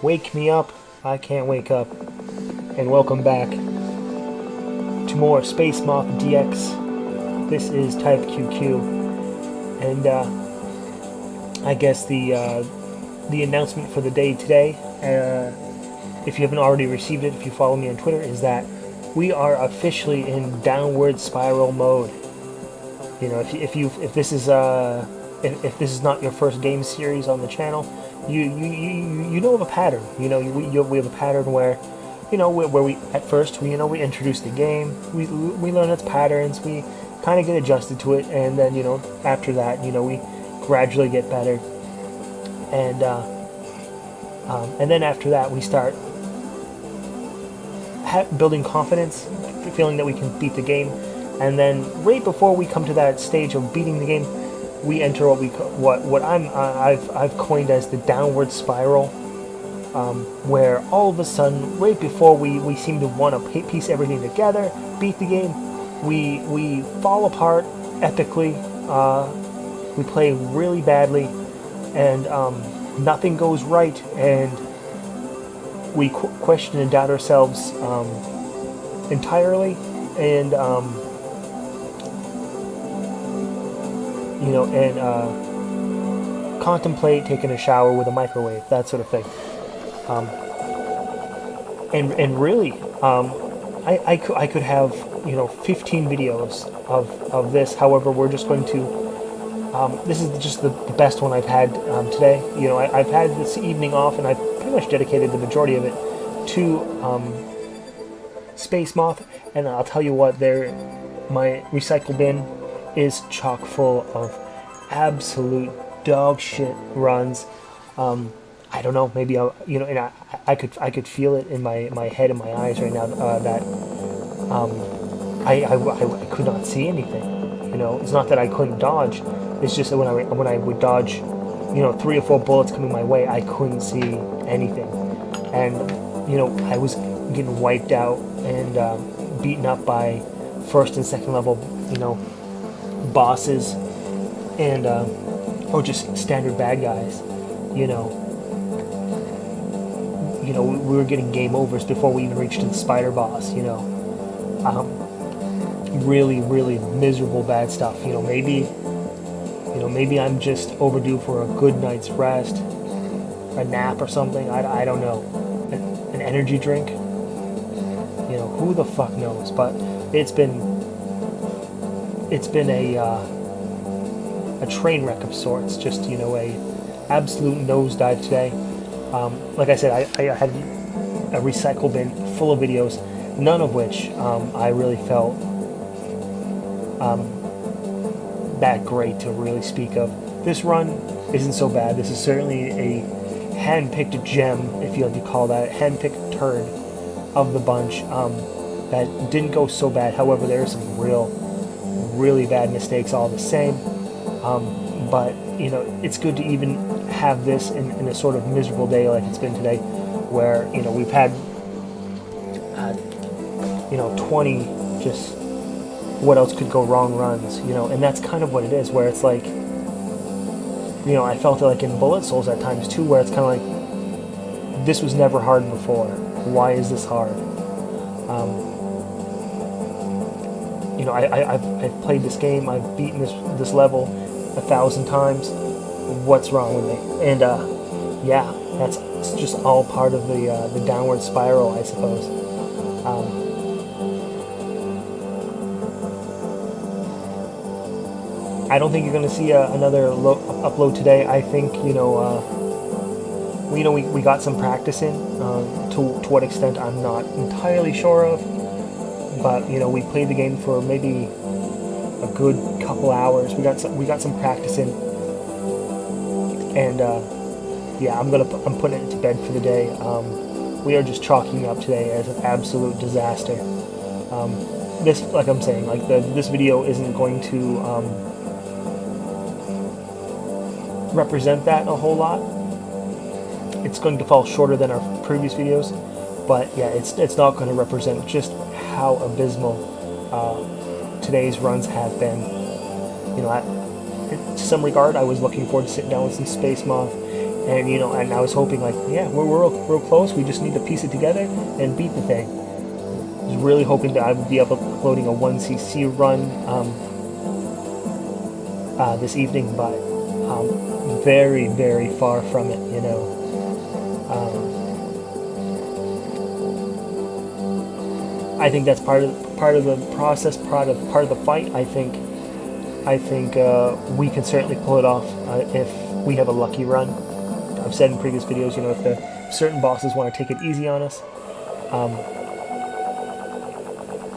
Wake me up, I can't wake up. And welcome back to more Space Moth DX. This is Type QQ. And I guess the announcement for the day today, if you haven't already received it, if you follow me on Twitter, is that we are officially in downward spiral mode. You know, if this is not your first game series on the channel, you know of a pattern. You know, we have a pattern where, you know, where we at first we introduce the game, we learn its patterns, we kind of get adjusted to it, and then after that we gradually get better, and then after that we start building confidence, feeling that we can beat the game. And then right before we come to that stage of beating the game, we enter what I've coined as the downward spiral, where all of a sudden, right before we seem to want to piece everything together, beat the game, we fall apart epically. We play really badly, and nothing goes right, and we question and doubt ourselves entirely, and contemplate taking a shower with a microwave, that sort of thing. And really, I could have 15 videos of this. However, we're just going to. This is just the best one I've had today. I've had this evening off, and I've pretty much dedicated the majority of it to Space Moth. And I'll tell you what, my recycle bin is chock full of absolute dog shit runs. I don't know, maybe and I could feel it in my head and my eyes right now, that I could not see anything. It's not that I couldn't dodge. It's just that when I would dodge, 3 or 4 bullets coming my way, I couldn't see anything, and I was getting wiped out and beaten up by first and second level bosses, and or just standard bad guys. We were getting game overs before we even reached the spider boss. Really, really miserable bad stuff. Maybe I'm just overdue for a good night's rest, a nap or something. I don't know, an energy drink. Who the fuck knows? But it's been a train wreck of sorts. Just a absolute nosedive today. Like I said, I had a recycle bin full of videos, none of which I really felt that great to really speak of. This run isn't so bad. This is certainly a hand-picked gem, if you like to call that, hand-picked turd of the bunch that didn't go so bad. However, there are some really bad mistakes all the same. But it's good to even have this in a sort of miserable day like it's been today, where we've had 20 just what else could go wrong runs, and that's kind of what it is, where it's like, I felt it like in Bullet Souls at times too, where it's kind of like, this was never hard before, why is this hard? I've played this game, I've beaten this level 1,000 times. What's wrong with me? And it's just all part of the downward spiral, I suppose. I don't think you're going to see another upload today. I think we got some practice in. To what extent, I'm not entirely sure of. But we played the game for maybe a good couple hours. We got some practice in, and I'm putting it to bed for the day. We are just chalking up today as an absolute disaster. This, like I'm saying, this video isn't going to represent that a whole lot. It's going to fall shorter than our previous videos, but yeah, it's not going to represent just how abysmal today's runs have been. To some regard, I was looking forward to sitting down with some Space Moth And you know, and I was hoping like, yeah, we're real close. We just need to piece it together and beat the thing. I was really hoping that I would be uploading a 1cc run this evening, but very, very far from it. You know, I think that's part of the process, part of the fight. I think we can certainly pull it off if we have a lucky run. I've said in previous videos, you know, if certain bosses want to take it easy on us,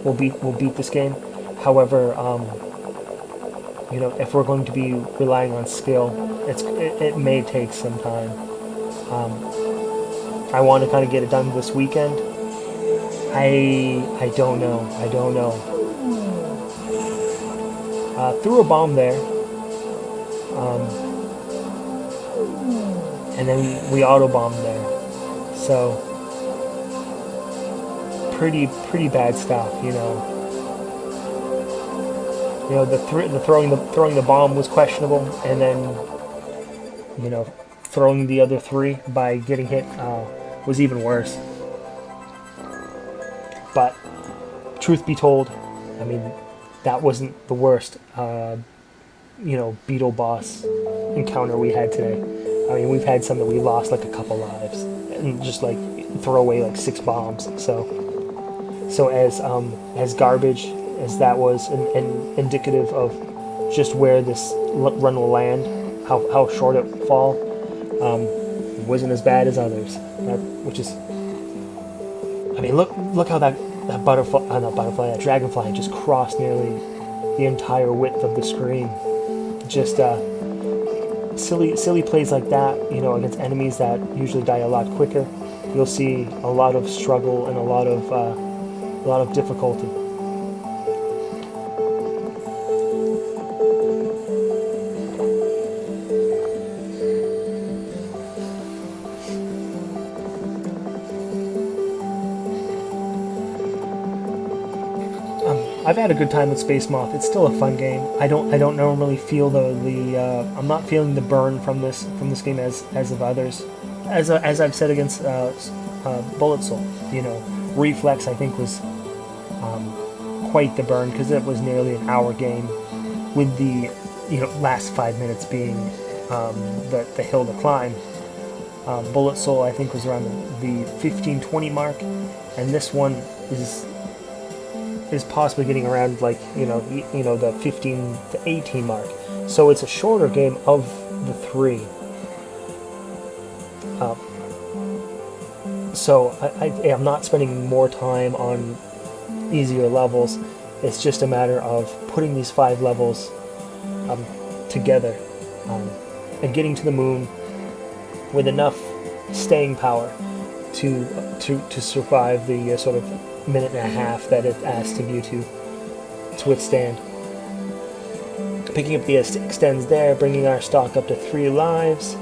we'll beat this game. However, you know, if we're going to be relying on skill, it may take some time. I want to kind of get it done this weekend. I don't know. Threw a bomb there, and then we auto bombed there. So pretty bad stuff, you know. You know, the throwing the bomb was questionable, and then, you know, throwing the other three by getting hit was even worse. But truth be told, I mean, that wasn't the worst, you know, beetle boss encounter we had today. I mean, we've had some that we lost like a couple lives and just like throw away like 6 bombs. So as garbage as that was, and indicative of just where this run will land, how short it will fall, wasn't as bad as others. Which is, I mean, look how that dragonfly just crossed nearly the entire width of the screen. Just silly plays like that, you know, against enemies that usually die a lot quicker. You'll see a lot of struggle and a lot of difficulty. I've had a good time with Space Moth. It's still a fun game. I don't normally feel I'm not feeling the burn from this game as of others. As I've said against Bullet Soul, you know, Reflex I think was quite the burn, because it was nearly an hour game, with the, you know, last 5 minutes being the hill to climb. Bullet Soul I think was around the 15-20 mark, and this one is possibly getting around like the 15 to 18 mark. So it's a shorter game of the 3. So I'm not spending more time on easier levels. It's just a matter of putting these 5 levels together and getting to the moon with enough staying power to survive the sort of minute and a half that it asks of you to withstand. Picking up the extends there, bringing our stock up to 3 lives.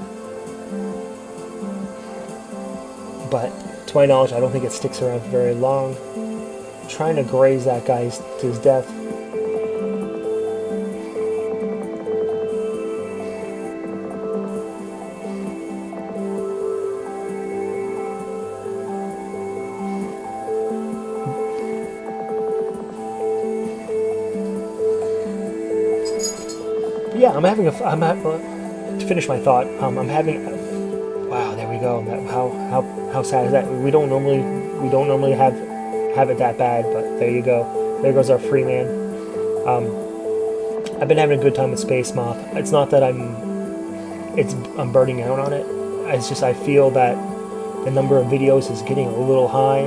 But to my knowledge, I don't think it sticks around for very long. Trying to graze that guy to his death. Yeah, to finish my thought, I'm having, wow, there we go. How sad is that? We don't normally have it that bad, but there you go. There goes our free man. I've been having a good time with Space Moth. It's not that I'm burning out on it. It's just I feel that the number of videos is getting a little high.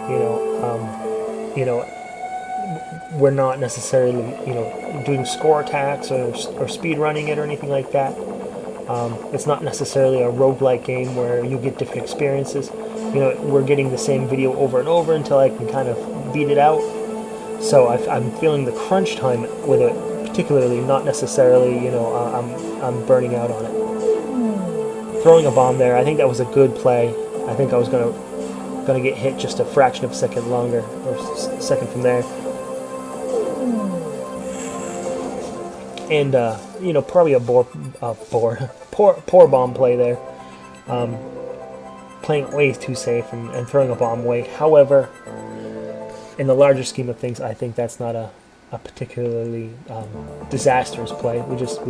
You know, we're not necessarily, you know, doing score attacks or speed running it or anything like that. It's not necessarily a roguelike game where you get different experiences. You know, we're getting the same video over and over until I can kind of beat it out. So I'm feeling the crunch time with it, particularly, not necessarily, you know, I'm burning out on it. Throwing a bomb there, I think that was a good play. I think I was gonna get hit just a fraction of a second longer, or second from there. and you know, probably a poor bomb play there. Playing it way too safe and throwing a bomb away. However, in the larger scheme of things, I think that's not a particularly disastrous play. We just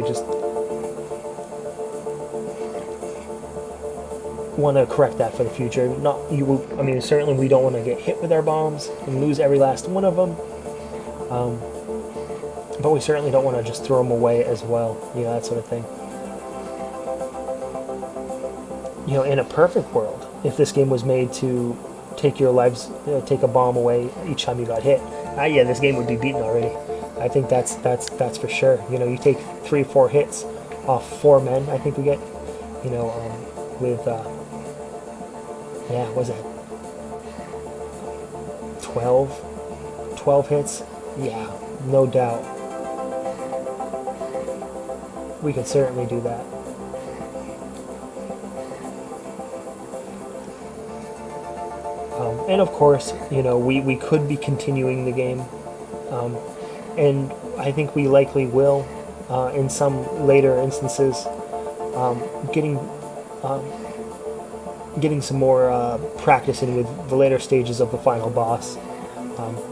want to correct that for the future. Not you. I mean, certainly we don't want to get hit with our bombs and lose every last one of them. But we certainly don't want to just throw them away as well. You know, that sort of thing. You know, in a perfect world, if this game was made to take your lives, take a bomb away each time you got hit, yeah, this game would be beaten already. I think that's for sure. You know, you take 3 or 4 hits off 4 men. I think we get, you know, with yeah, what was that 12 hits? Yeah, no doubt. We could certainly do that. And of course, you know, we could be continuing the game, and I think we likely will in some later instances, getting some more practice in with the later stages of the final boss.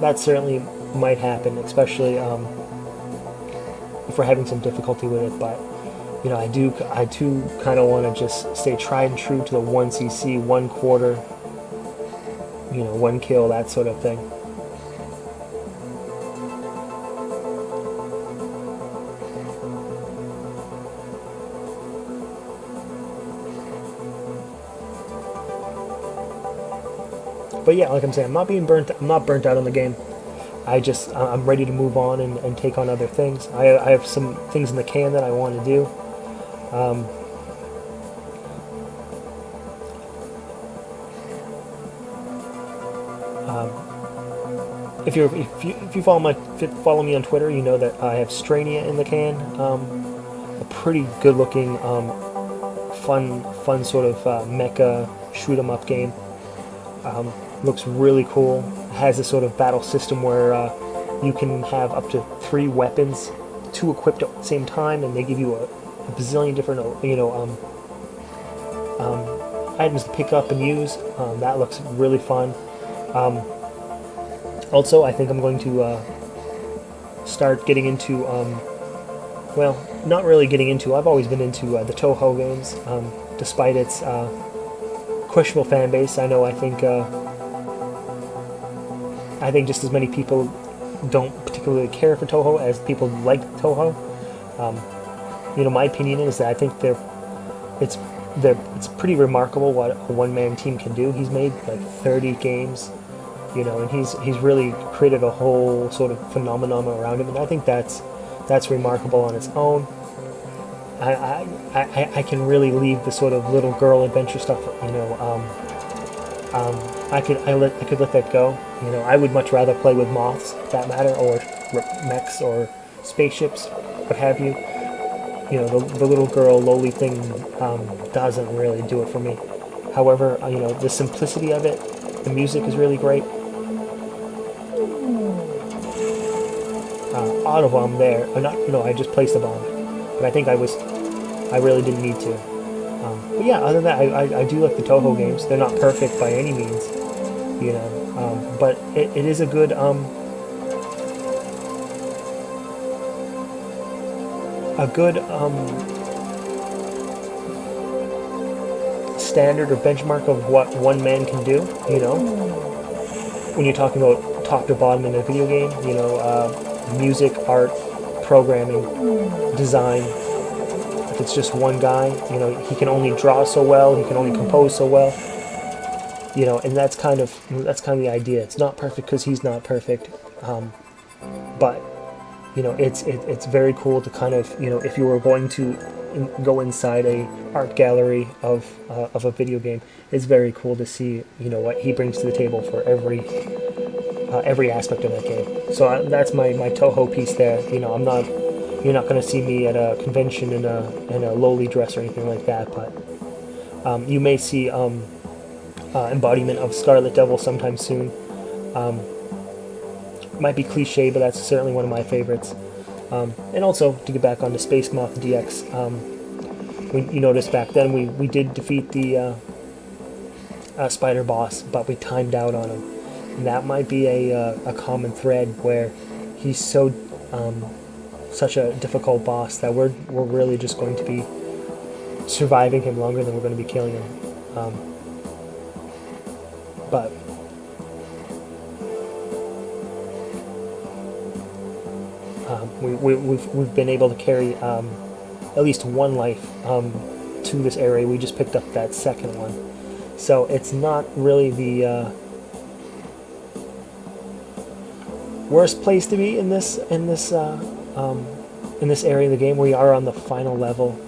That certainly might happen, especially if we're having some difficulty with it. But you know, I do kind of want to just stay tried and true to the 1 CC, 1 quarter. You know, 1 kill, that sort of thing. But yeah, like I'm saying, I'm not burnt out on the game. I'm ready to move on and take on other things. I have some things in the can that I want to do. If you follow me on Twitter, you know that I have Strania in the can. A pretty good looking, fun sort of mecha shoot 'em up game. Looks really cool. Has this sort of battle system where you can have up to 3 weapons, 2 equipped at the same time, and they give you a bazillion different items to pick up and use. That looks really fun. Also, I think I'm going to start getting into, well, not really getting into, I've always been into the Toho games, despite its questionable fan base. I know, I think just as many people don't particularly care for Toho as people like Toho. You know, my opinion is that I think it's pretty remarkable what a one-man team can do. He's made like 30 games. You know, and he's really created a whole sort of phenomenon around him, and I think that's remarkable on its own. I can really leave the sort of little girl adventure stuff. You know, I could let that go. You know, I would much rather play with moths, for that matter, or mechs or spaceships, what have you. You know, the little girl lowly thing doesn't really do it for me. However, you know, the simplicity of it, the music is really great. Auto bomb there. No, I just placed a bomb, but I think I really didn't need to. But yeah, other than that, I do like the Toho games. They're not perfect by any means, you know, but it is a good standard or benchmark of what one man can do. You know, when you're talking about top to bottom in a video game, you know, music, art, programming, design. If it's just one guy, you know, he can only draw so well, he can only compose so well, you know, and that's kind of the idea. It's not perfect because he's not perfect, but you know, it's very cool to kind of, you know, if you were going to go inside a art gallery of a video game, it's very cool to see, you know, what he brings to the table for every aspect of that game. So that's my Toho piece there. You know, you're not going to see me at a convention in a lowly dress or anything like that, but you may see embodiment of Scarlet Devil sometime soon. Might be cliche, but that's certainly one of my favorites. And also, to get back onto Space Moth DX, you noticed back then we did defeat the spider boss, but we timed out on him. And that might be a common thread where he's such a difficult boss that we're really just going to be surviving him longer than we're going to be killing him. But we've been able to carry at least one life to this area. We just picked up that second one, so it's not really the worst place to be in this area of the game. We are on the final level,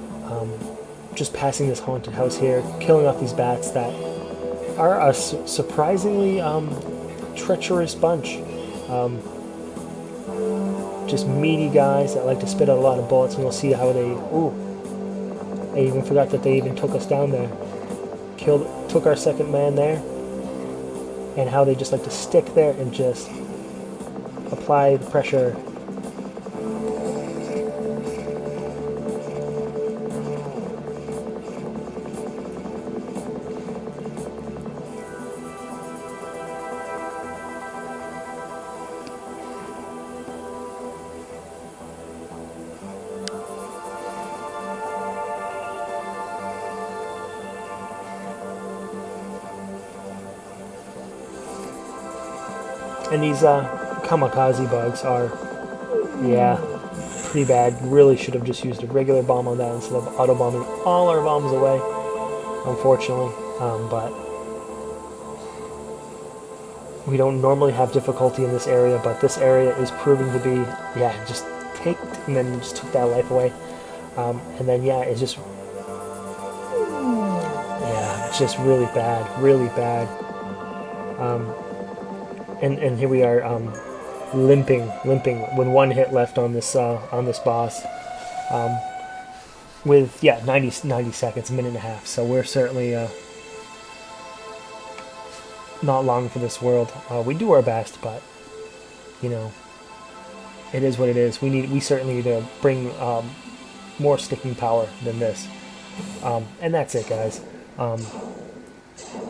just passing this haunted house here, killing off these bats that are a surprisingly treacherous bunch. Just meaty guys that like to spit out a lot of bullets, and you'll see how they... Ooh. I even forgot that they even took us down there. Took our second man there. And how they just like to stick there and just apply the pressure. And these kamikaze bugs are, yeah, pretty bad. Really should have just used a regular bomb on that instead of auto-bombing all our bombs away, unfortunately. But we don't normally have difficulty in this area, but this area is proving to be, yeah, just take, and then just took that life away. And then, yeah, it's just, yeah, it's just really bad, really bad. And here we are, limping with one hit left on this boss, with 90 seconds, a minute and a half. So we're certainly not long for this world. We do our best, but you know, it is what it is. We certainly need to bring more sticking power than this, and that's it, guys.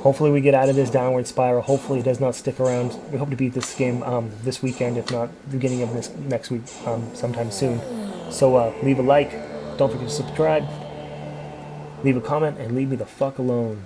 Hopefully we get out of this downward spiral. Hopefully it does not stick around. We hope to beat this game this weekend, if not the beginning of this next week, sometime soon. So leave a like, don't forget to subscribe, leave a comment, and leave me the fuck alone.